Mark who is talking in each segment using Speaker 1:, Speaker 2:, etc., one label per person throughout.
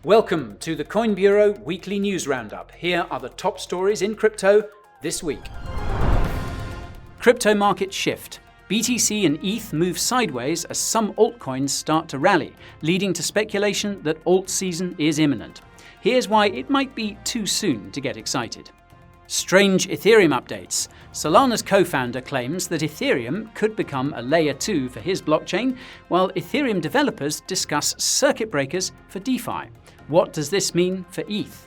Speaker 1: Welcome to the Coin Bureau Weekly News Roundup. Here are the top stories in crypto this week. Crypto market shift. BTC and ETH move sideways as some altcoins start to rally, leading to speculation that alt season is imminent. Here's why it might be too soon to get excited. Strange Ethereum updates. Solana's co-founder claims that Ethereum could become a layer 2 for his blockchain, while Ethereum developers discuss circuit breakers for DeFi. What does this mean for ETH?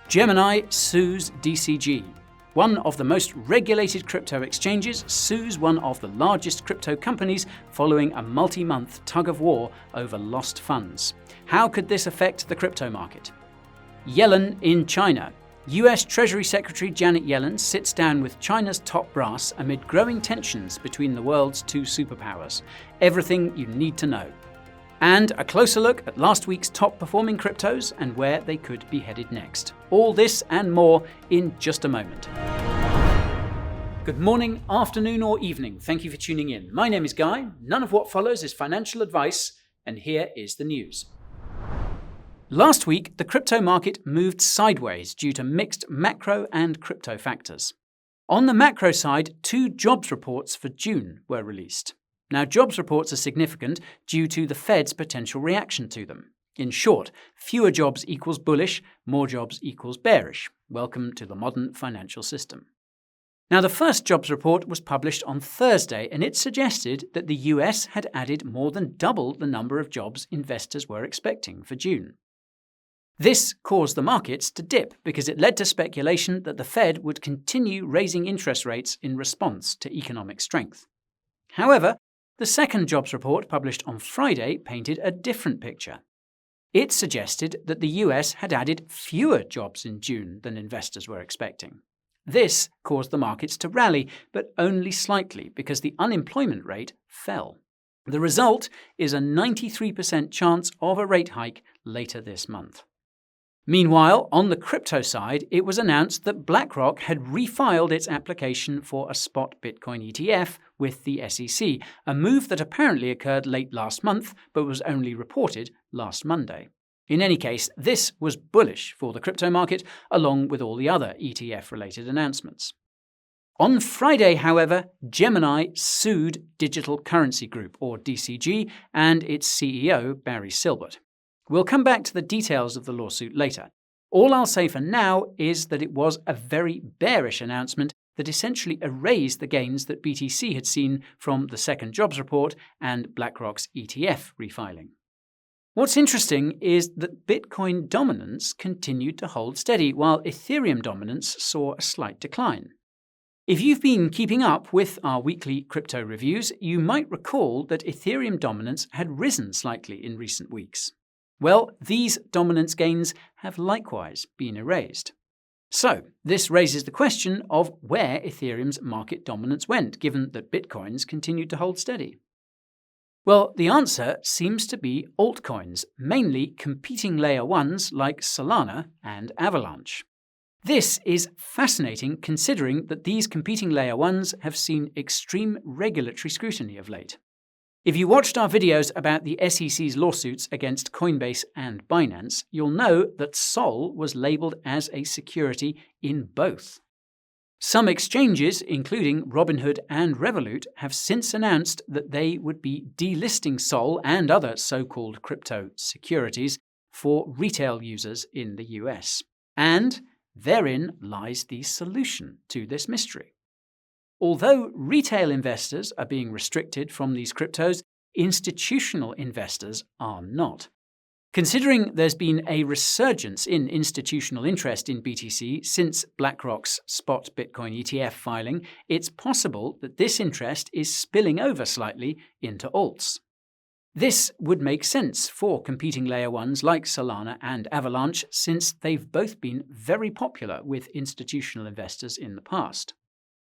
Speaker 1: Gemini Sues DCG. One of the most regulated crypto exchanges sues one of the largest crypto companies following a multi-month tug-of-war over lost funds. How could this affect the crypto market? Yellen in China. US Treasury Secretary Janet Yellen sits down with China's top brass amid growing tensions between the world's two superpowers. Everything you need to know. And a closer look at last week's top-performing cryptos and where they could be headed next. All this and more in just a moment. Good morning, afternoon or evening. Thank you for tuning in. My name is Guy. None of what follows is financial advice, and here is the news. Last week, the crypto market moved sideways due to mixed macro and crypto factors. On the macro side, two jobs reports for June were released. Now, jobs reports are significant due to the Fed's potential reaction to them. In short, fewer jobs equals bullish, more jobs equals bearish. Welcome to the modern financial system. Now, the first jobs report was published on Thursday, and it suggested that the US had added more than double the number of jobs investors were expecting for June. This caused the markets to dip because it led to speculation that the Fed would continue raising interest rates in response to economic strength. However, the second jobs report published on Friday painted a different picture. It suggested that the US had added fewer jobs in June than investors were expecting. This caused the markets to rally, but only slightly because the unemployment rate fell. The result is a 93% chance of a rate hike later this month. Meanwhile, on the crypto side, it was announced that BlackRock had refiled its application for a spot Bitcoin ETF with the SEC, a move that apparently occurred late last month but was only reported last Monday. In any case, this was bullish for the crypto market, along with all the other ETF-related announcements. On Friday, however, Gemini sued Digital Currency Group, or DCG, and its CEO, Barry Silbert. We'll come back to the details of the lawsuit later. All I'll say for now is that it was a very bearish announcement that essentially erased the gains that BTC had seen from the second jobs report and BlackRock's ETF refiling. What's interesting is that Bitcoin dominance continued to hold steady, while Ethereum dominance saw a slight decline. If you've been keeping up with our weekly crypto reviews, you might recall that Ethereum dominance had risen slightly in recent weeks. Well, these dominance gains have likewise been erased. So, this raises the question of where Ethereum's market dominance went, given that Bitcoins continued to hold steady. Well, the answer seems to be altcoins, mainly competing layer 1s like Solana and Avalanche. This is fascinating considering that these competing layer 1s have seen extreme regulatory scrutiny of late. If you watched our videos about the SEC's lawsuits against Coinbase and Binance, you'll know that Sol was labeled as a security in both. Some exchanges, including Robinhood and Revolut, have since announced that they would be delisting Sol and other so-called crypto securities for retail users in the US. And therein lies the solution to this mystery. Although retail investors are being restricted from these cryptos, institutional investors are not. Considering there's been a resurgence in institutional interest in BTC since BlackRock's spot Bitcoin ETF filing, it's possible that this interest is spilling over slightly into alts. This would make sense for competing layer 1s like Solana and Avalanche, since they've both been very popular with institutional investors in the past.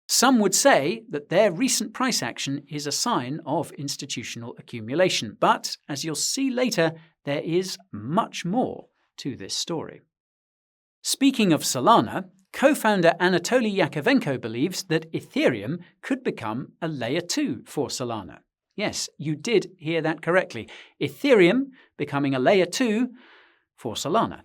Speaker 1: Some would say that their recent price action is a sign of institutional accumulation, but as you'll see later, there is much more to this story. Speaking of Solana, co-founder Anatoly Yakovenko believes that Ethereum could become a layer 2 for Solana. Yes, you did hear that correctly. Ethereum becoming a layer 2 for Solana.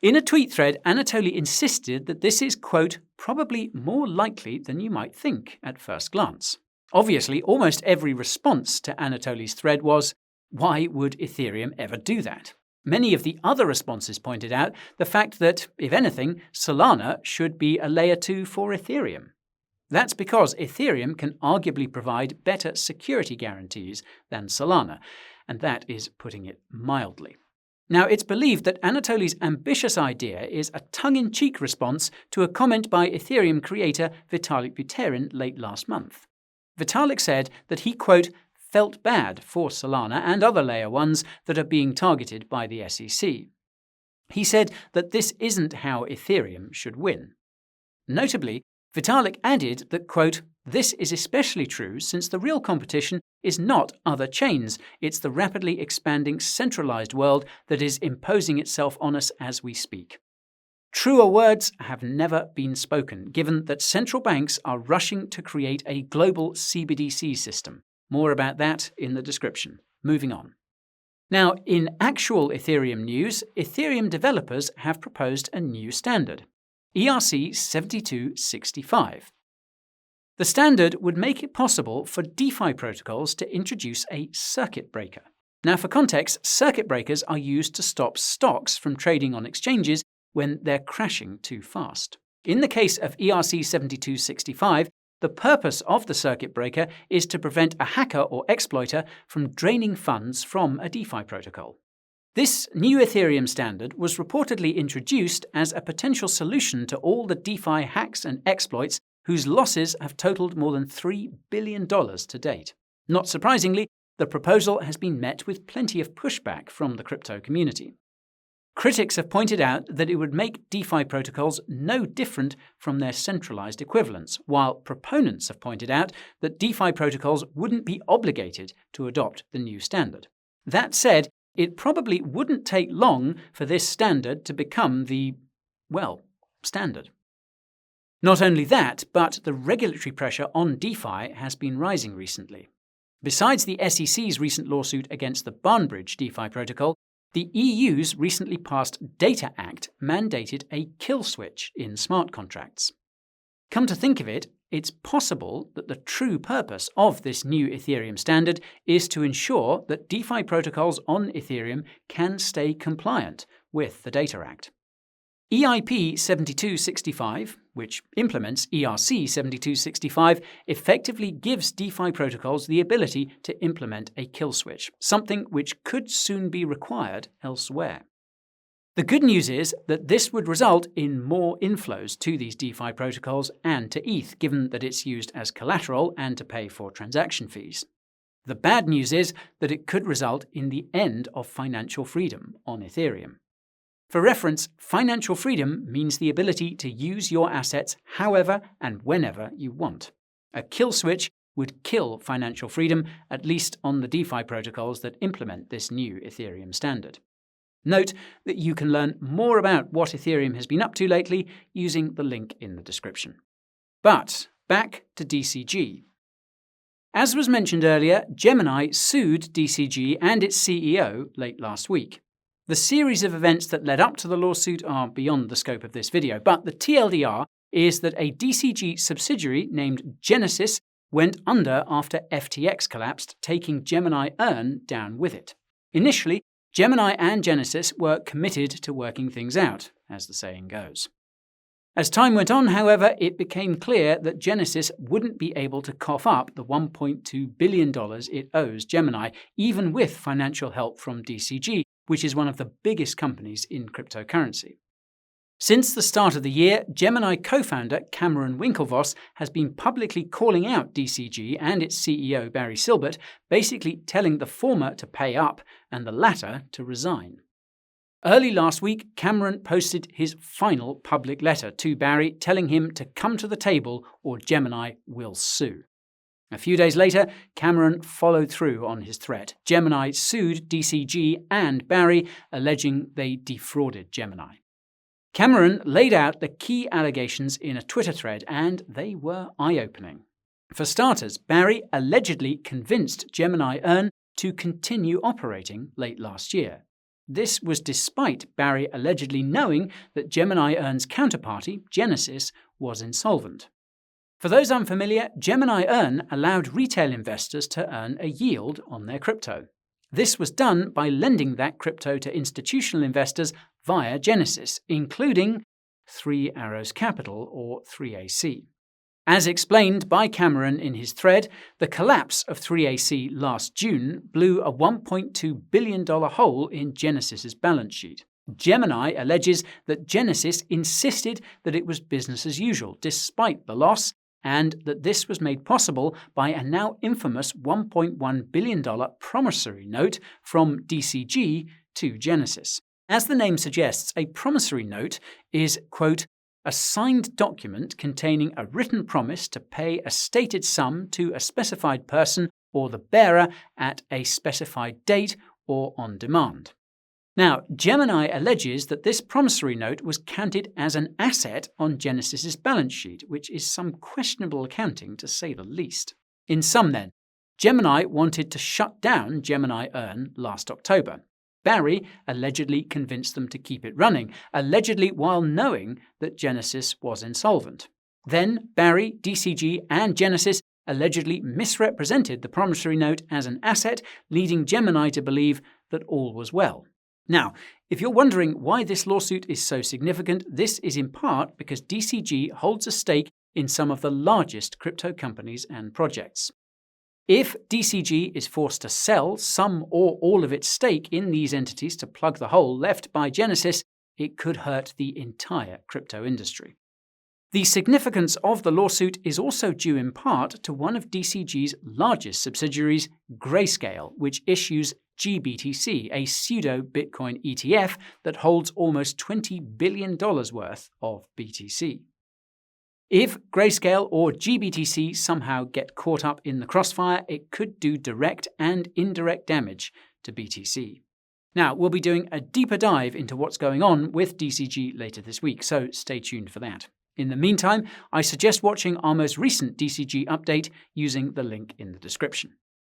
Speaker 1: In a tweet thread, Anatoly insisted that this is, quote, probably more likely than you might think at first glance. Obviously, almost every response to Anatoly's thread was, why would Ethereum ever do that? Many of the other responses pointed out the fact that, if anything, Solana should be a layer 2 for Ethereum. That's because Ethereum can arguably provide better security guarantees than Solana, and that is putting it mildly. Now, it's believed that Anatoly's ambitious idea is a tongue-in-cheek response to a comment by Ethereum creator Vitalik Buterin late last month. Vitalik said that he, quote, felt bad for Solana and other layer 1s that are being targeted by the SEC. He said that this isn't how Ethereum should win. Notably, Vitalik added that, quote, this is especially true since the real competition is not other chains, it's the rapidly expanding centralized world that is imposing itself on us as we speak. Truer words have never been spoken, given that central banks are rushing to create a global CBDC system. More about that in the description. Moving on. Now, in actual Ethereum news, Ethereum developers have proposed a new standard, ERC 7265. The standard would make it possible for DeFi protocols to introduce a circuit breaker. Now, for context, circuit breakers are used to stop stocks from trading on exchanges when they're crashing too fast. In the case of ERC 7265, the purpose of the circuit breaker is to prevent a hacker or exploiter from draining funds from a DeFi protocol. This new Ethereum standard was reportedly introduced as a potential solution to all the DeFi hacks and exploits whose losses have totaled more than $3 billion to date. Not surprisingly, the proposal has been met with plenty of pushback from the crypto community. Critics have pointed out that it would make DeFi protocols no different from their centralized equivalents, while proponents have pointed out that DeFi protocols wouldn't be obligated to adopt the new standard. That said, it probably wouldn't take long for this standard to become the, well, standard. Not only that, but the regulatory pressure on DeFi has been rising recently. Besides the SEC's recent lawsuit against the Barnbridge DeFi protocol, the EU's recently passed Data Act mandated a kill switch in smart contracts. Come to think of it, it's possible that the true purpose of this new Ethereum standard is to ensure that DeFi protocols on Ethereum can stay compliant with the Data Act. EIP 7265, which implements ERC 7265, effectively gives DeFi protocols the ability to implement a kill switch, something which could soon be required elsewhere. The good news is that this would result in more inflows to these DeFi protocols and to ETH, given that it's used as collateral and to pay for transaction fees. The bad news is that it could result in the end of financial freedom on Ethereum. For reference, financial freedom means the ability to use your assets however and whenever you want. A kill switch would kill financial freedom, at least on the DeFi protocols that implement this new Ethereum standard. Note that you can learn more about what Ethereum has been up to lately using the link in the description. But back to DCG. As was mentioned earlier, Gemini sued DCG and its CEO late last week. The series of events that led up to the lawsuit are beyond the scope of this video, but the TLDR is that a DCG subsidiary named Genesis went under after FTX collapsed, taking Gemini Earn down with it. Initially, Gemini and Genesis were committed to working things out, as the saying goes. As time went on, however, it became clear that Genesis wouldn't be able to cough up the $1.2 billion it owes Gemini, even with financial help from DCG, which is one of the biggest companies in cryptocurrency. Since the start of the year, Gemini co-founder Cameron Winklevoss has been publicly calling out DCG and its CEO Barry Silbert, basically telling the former to pay up and the latter to resign. Early last week, Cameron posted his final public letter to Barry telling him to come to the table or Gemini will sue. A few days later, Cameron followed through on his threat. Gemini sued DCG and Barry, alleging they defrauded Gemini. Cameron laid out the key allegations in a Twitter thread, and they were eye-opening. For starters, Barry allegedly convinced Gemini Earn to continue operating late last year. This was despite Barry allegedly knowing that Gemini Earn's counterparty, Genesis, was insolvent. For those unfamiliar, Gemini Earn allowed retail investors to earn a yield on their crypto. This was done by lending that crypto to institutional investors via Genesis, including Three Arrows Capital, or 3AC. As explained by Cameron in his thread, the collapse of 3AC last June blew a $1.2 billion hole in Genesis's balance sheet. Gemini alleges that Genesis insisted that it was business as usual, despite the loss, and that this was made possible by a now infamous $1.1 billion promissory note from DCG to Genesis. As the name suggests, a promissory note is, quote, a signed document containing a written promise to pay a stated sum to a specified person or the bearer at a specified date or on demand. Now, Gemini alleges that this promissory note was counted as an asset on Genesis's balance sheet, which is some questionable accounting to say the least. In sum then, Gemini wanted to shut down Gemini Earn last October. Barry allegedly convinced them to keep it running, allegedly while knowing that Genesis was insolvent. Then Barry, DCG, and Genesis allegedly misrepresented the promissory note as an asset, leading Gemini to believe that all was well. Now, if you're wondering why this lawsuit is so significant, this is in part because DCG holds a stake in some of the largest crypto companies and projects. If DCG is forced to sell some or all of its stake in these entities to plug the hole left by Genesis, it could hurt the entire crypto industry. The significance of the lawsuit is also due in part to one of DCG's largest subsidiaries, Grayscale, which issues GBTC, a pseudo-Bitcoin ETF that holds almost $20 billion worth of BTC. If Grayscale or GBTC somehow get caught up in the crossfire, it could do direct and indirect damage to BTC. Now, we'll be doing a deeper dive into what's going on with DCG later this week, so stay tuned for that. In the meantime, I suggest watching our most recent DCG update using the link in the description.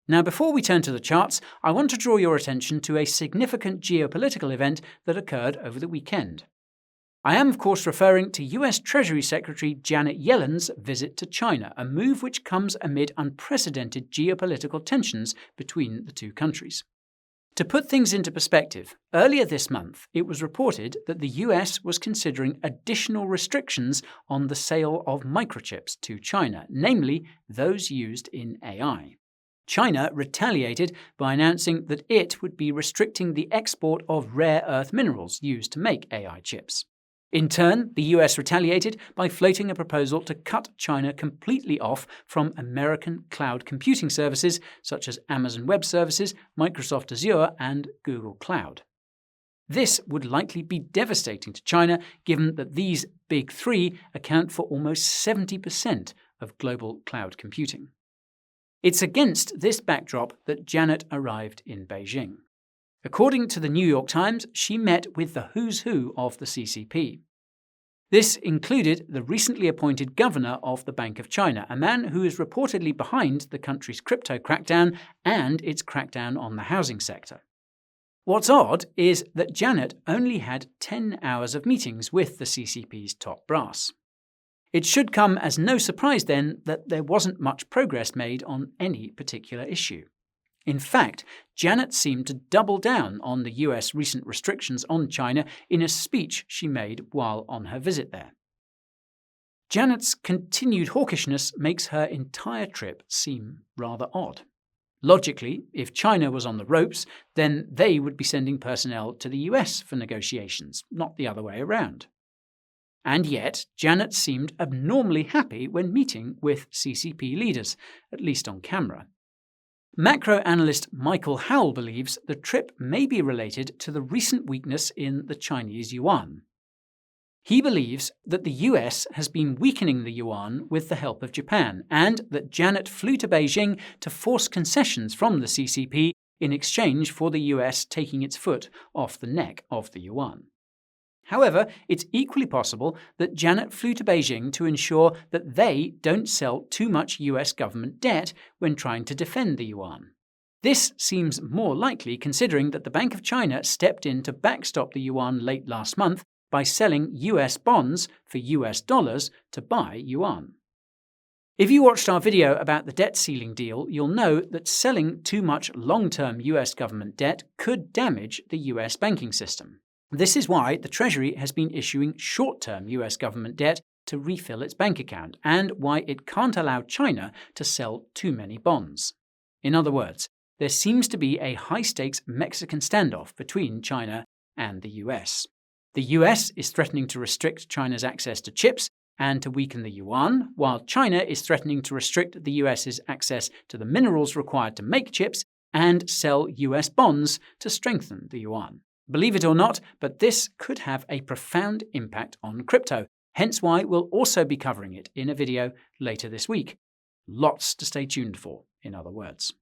Speaker 1: Now, before we turn to the charts, I want to draw your attention to a significant geopolitical event that occurred over the weekend. I am, of course, referring to US Treasury Secretary Janet Yellen's visit to China, a move which comes amid unprecedented geopolitical tensions between the two countries. To put things into perspective, earlier this month it was reported that the US was considering additional restrictions on the sale of microchips to China, namely those used in AI. China retaliated by announcing that it would be restricting the export of rare earth minerals used to make AI chips. In turn, the US retaliated by floating a proposal to cut China completely off from American cloud computing services such as Amazon Web Services, Microsoft Azure, and Google Cloud. This would likely be devastating to China, given that these big three account for almost 70% of global cloud computing. It's against this backdrop that Janet arrived in Beijing. According to the New York Times, she met with the who's who of the CCP. This included the recently appointed governor of the Bank of China, a man who is reportedly behind the country's crypto crackdown and its crackdown on the housing sector. What's odd is that Janet only had 10 hours of meetings with the CCP's top brass. It should come as no surprise then that there wasn't much progress made on any particular issue. In fact, Janet seemed to double down on the US recent restrictions on China in a speech she made while on her visit there. Janet's continued hawkishness makes her entire trip seem rather odd. Logically, if China was on the ropes, then they would be sending personnel to the US for negotiations, not the other way around. And yet, Janet seemed abnormally happy when meeting with CCP leaders, at least on camera. Macro analyst Michael Howell believes the trip may be related to the recent weakness in the Chinese yuan. He believes that the US has been weakening the yuan with the help of Japan, and that Janet flew to Beijing to force concessions from the CCP in exchange for the US taking its foot off the neck of the yuan. However, it's equally possible that Janet flew to Beijing to ensure that they don't sell too much US government debt when trying to defend the yuan. This seems more likely considering that the Bank of China stepped in to backstop the yuan late last month by selling US bonds for US dollars to buy yuan. If you watched our video about the debt ceiling deal, you'll know that selling too much long-term US government debt could damage the US banking system. This is why the Treasury has been issuing short-term US government debt to refill its bank account, and why it can't allow China to sell too many bonds. In other words, there seems to be a high-stakes Mexican standoff between China and the US. The US is threatening to restrict China's access to chips and to weaken the yuan, while China is threatening to restrict the US's access to the minerals required to make chips and sell US bonds to strengthen the yuan. Believe it or not, but this could have a profound impact on crypto, hence why we'll also be covering it in a video later this week. Lots to stay tuned for, in other words.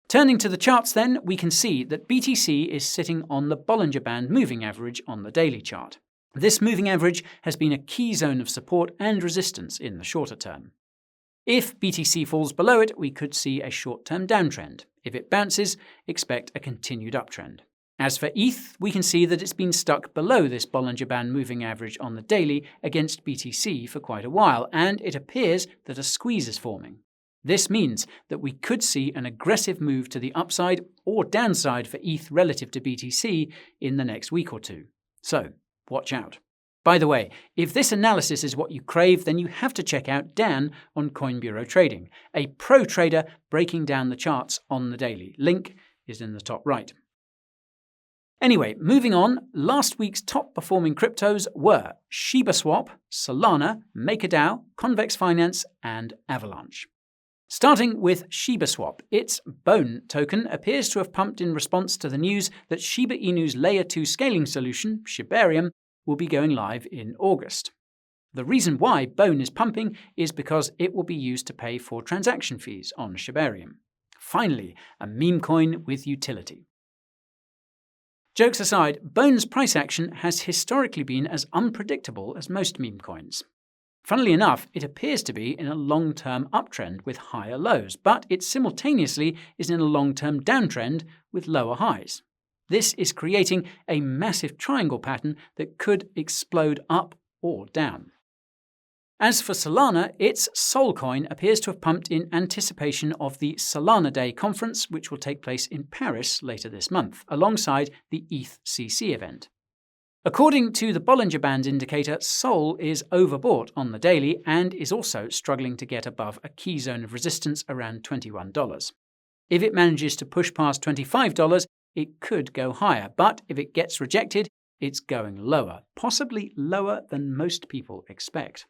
Speaker 1: Turning to the charts then, we can see that BTC is sitting on the Bollinger Band moving average on the daily chart. This moving average has been a key zone of support and resistance in the shorter term. If BTC falls below it, we could see a short-term downtrend. If it bounces, expect a continued uptrend. As for ETH, we can see that it's been stuck below this Bollinger Band moving average on the daily against BTC for quite a while, and it appears that a squeeze is forming. This means that we could see an aggressive move to the upside or downside for ETH relative to BTC in the next week or two. So, watch out. By the way, if this analysis is what you crave, then you have to check out Dan on Coin Bureau Trading, a pro trader breaking down the charts on the daily. Link is in the top right. Anyway, moving on, last week's top-performing cryptos were Shiba Swap, Solana, MakerDAO, Convex Finance, and Avalanche. Starting with Shiba Swap, its BONE token appears to have pumped in response to the news that Shiba Inu's Layer 2 scaling solution, Shibarium, will be going live in August. The reason why BONE is pumping is because it will be used to pay for transaction fees on Shibarium. Finally, a meme coin with utility. Jokes aside, BONE's price action has historically been as unpredictable as most meme coins. Funnily enough, it appears to be in a long-term uptrend with higher lows, but it simultaneously is in a long-term downtrend with lower highs. This is creating a massive triangle pattern that could explode up or down. As for Solana, its Sol coin appears to have pumped in anticipation of the Solana Day conference, which will take place in Paris later this month, alongside the ETH event. According to the Bollinger Band indicator, Sol is overbought on the daily and is also struggling to get above a key zone of resistance around $21. If it manages to push past $25, it could go higher, but if it gets rejected, it's going lower, possibly lower than most people expect.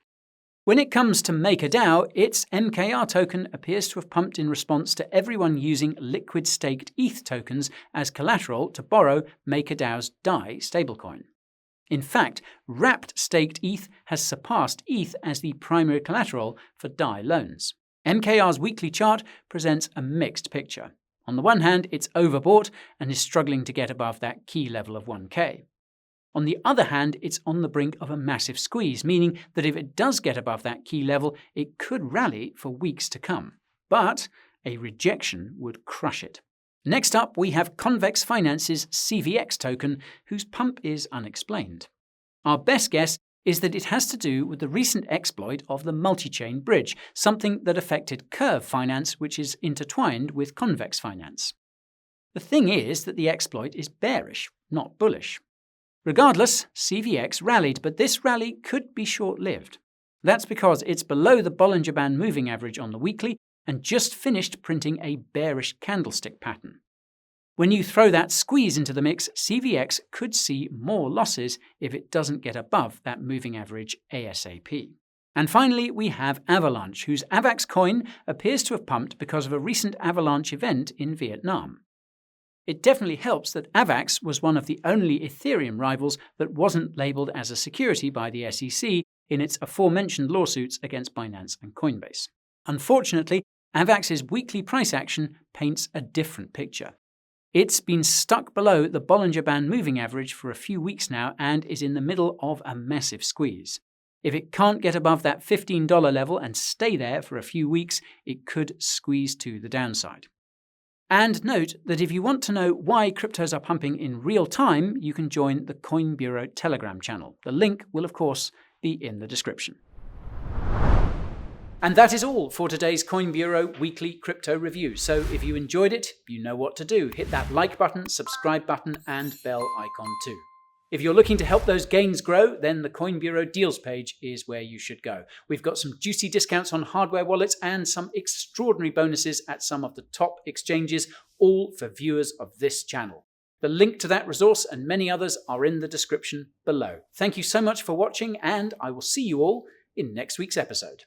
Speaker 1: When it comes to MakerDAO, its MKR token appears to have pumped in response to everyone using liquid staked ETH tokens as collateral to borrow MakerDAO's DAI stablecoin. In fact, wrapped staked ETH has surpassed ETH as the primary collateral for DAI loans. MKR's weekly chart presents a mixed picture. On the one hand, it's overbought and is struggling to get above that key level of 1K. On the other hand, it's on the brink of a massive squeeze, meaning that if it does get above that key level, it could rally for weeks to come. But a rejection would crush it. Next up, we have Convex Finance's CVX token, whose pump is unexplained. Our best guess is that it has to do with the recent exploit of the multi-chain bridge, something that affected Curve Finance, which is intertwined with Convex Finance. The thing is that the exploit is bearish, not bullish. Regardless, CVX rallied, but this rally could be short-lived. That's because it's below the Bollinger Band moving average on the weekly and just finished printing a bearish candlestick pattern. When you throw that squeeze into the mix, CVX could see more losses if it doesn't get above that moving average ASAP. And finally, we have Avalanche, whose AVAX coin appears to have pumped because of a recent Avalanche event in Vietnam. It definitely helps that AVAX was one of the only Ethereum rivals that wasn't labeled as a security by the SEC in its aforementioned lawsuits against Binance and Coinbase. Unfortunately, AVAX's weekly price action paints a different picture. It's been stuck below the Bollinger Band moving average for a few weeks now and is in the middle of a massive squeeze. If it can't get above that $15 level and stay there for a few weeks, it could squeeze to the downside. And note that if you want to know why cryptos are pumping in real time, you can join the Coin Bureau Telegram channel. The link will, of course, be in the description. And that is all for today's Coin Bureau weekly crypto review. So if you enjoyed it, you know what to do. Hit that like button, subscribe button, and bell icon too. If you're looking to help those gains grow, then the Coin Bureau deals page is where you should go. We've got some juicy discounts on hardware wallets and some extraordinary bonuses at some of the top exchanges, all for viewers of this channel. The link to that resource and many others are in the description below. Thank you so much for watching, and I will see you all in next week's episode.